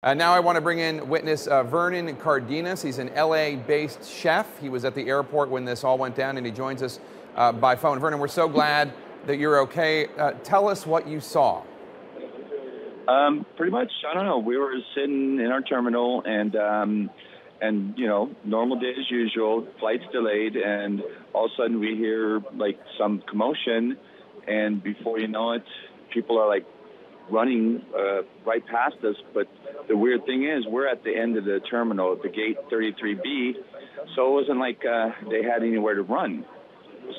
Now I want to bring in witness Vernon Cardenas. He's an LA-based chef. He was at the airport when this all went down, and he joins us by phone. Vernon, we're so glad that you're okay. Tell us what you saw. Pretty much, I don't know. We were sitting in our terminal, and you know, normal day as usual. Flight's delayed, and all of a sudden we hear like some commotion, and before you know it, people are like running right past us. But the weird thing is, we're at the end of the terminal, the gate 33B, so it wasn't like they had anywhere to run.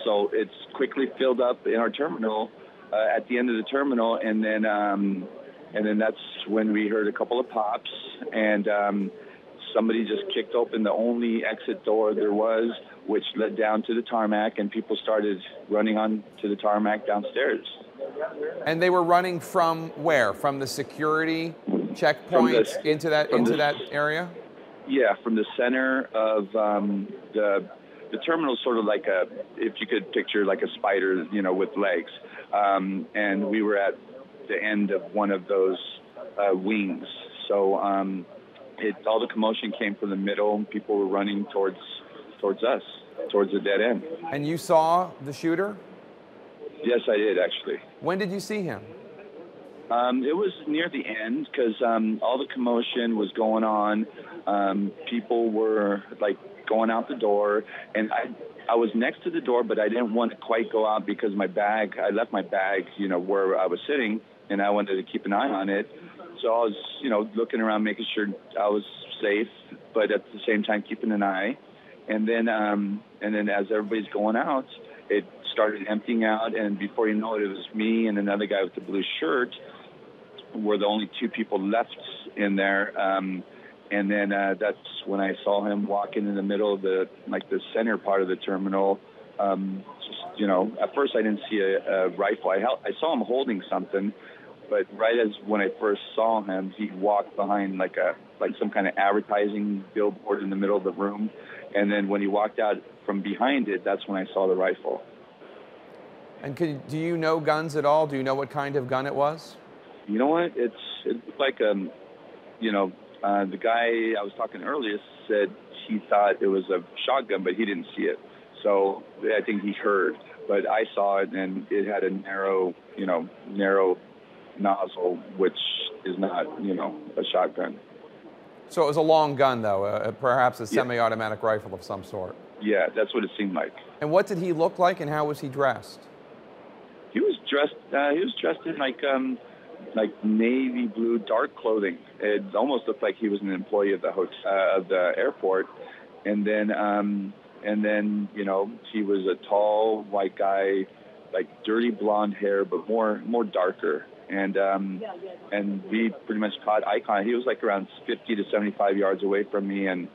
So it's quickly filled up in our terminal at the end of the terminal, and then that's when we heard a couple of pops, and somebody just kicked open the only exit door there was, which led down to the tarmac, and people started running on to the tarmac downstairs. And they were running from where? From the security checkpoint into that area? Yeah, from the center of the terminal, sort of like if you could picture like a spider, you know, with legs. And we were at the end of one of those wings. So all the commotion came from the middle, and people were running towards us, towards the dead end. And you saw the shooter? Yes, I did, actually. When did you see him? It was near the end, because all the commotion was going on. People were like going out the door, and I was next to the door, but I didn't want to quite go out because I left my bag, you know, where I was sitting, and I wanted to keep an eye on it. So I was, you know, looking around, making sure I was safe, but at the same time keeping an eye. And then as everybody's going out, it started emptying out, and before you know it, it was me and another guy with the blue shirt were the only two people left in there. And then that's when I saw him walking in the middle of the center part of the terminal. Just, you know, at first I didn't see a rifle. I saw him holding something, but right as when I first saw him, he walked behind like some kind of advertising billboard in the middle of the room. And then when he walked out from behind it, that's when I saw the rifle. And do you know guns at all? Do you know what kind of gun it was? You know what? It looked like you know, the guy I was talking earlier said he thought it was a shotgun, but he didn't see it. So I think he heard, but I saw it, and it had a narrow nozzle, which is not, you know, a shotgun. So it was a long gun, though, perhaps a semi-automatic rifle of some sort. Yeah, that's what it seemed like. And what did he look like, and how was he dressed? He was dressed in like navy blue dark clothing. It almost looked like he was an employee of the hotel, of the airport. And then you know, he was a tall white guy, like dirty blonde hair, but more darker. And we pretty much caught eye contact. He was like around 50 to 75 yards away from me, and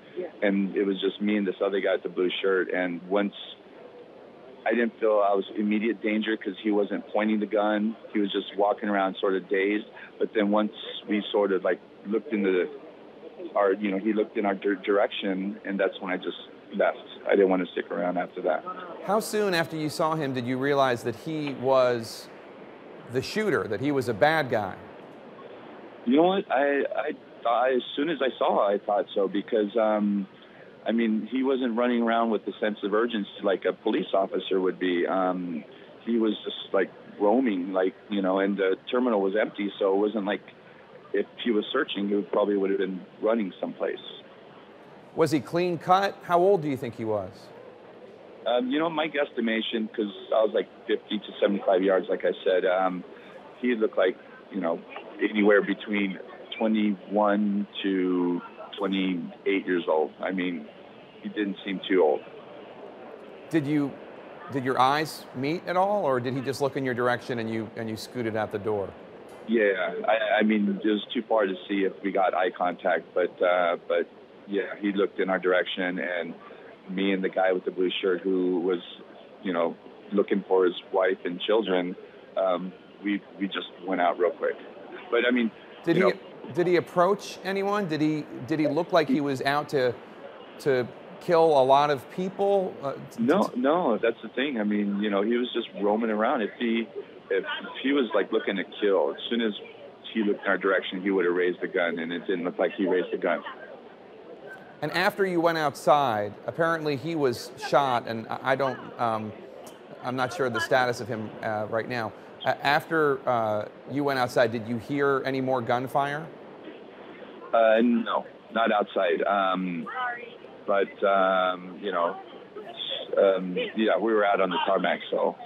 it was just me and this other guy with the blue shirt. And once I didn't feel I was immediate danger because he wasn't pointing the gun. He was just walking around sort of dazed. But then once we sort of like looked into he looked in our direction, and that's when I just left. I didn't want to stick around after that. How soon after you saw him did you realize that he was the shooter, that he was a bad guy? You know what? I thought, as soon as I saw it, I thought so, because I mean, he wasn't running around with the sense of urgency like a police officer would be. He was just like roaming, like, you know, and the terminal was empty, so it wasn't like if he was searching, he probably would have been running someplace. Was he clean cut? How old do you think he was? You know, my guesstimation, because I was like 50 to 75 yards, like I said, he looked like, you know, anywhere between 21 to 28 years old. I mean, he didn't seem too old. Did your eyes meet at all, or did he just look in your direction and you scooted out the door? Yeah, I mean, it was too far to see if we got eye contact, but yeah, he looked in our direction, and me and the guy with the blue shirt who was, you know, looking for his wife and children, we just went out real quick. But I mean, did he approach anyone? Did he look like he was out to kill a lot of people? No, that's the thing. I mean, you know, he was just roaming around. If he was like looking to kill, as soon as he looked in our direction, he would have raised the gun, and it didn't look like he raised the gun. And after you went outside, apparently he was shot, and I'm not sure the status of him right now. After you went outside, did you hear any more gunfire? No, not outside. But you know, yeah, we were out on the tarmac, so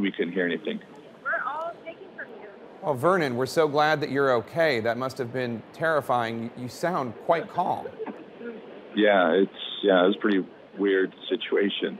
we couldn't hear anything. Well, Vernon, we're so glad that you're okay. That must have been terrifying. You sound quite calm. Yeah, it was a pretty weird situation.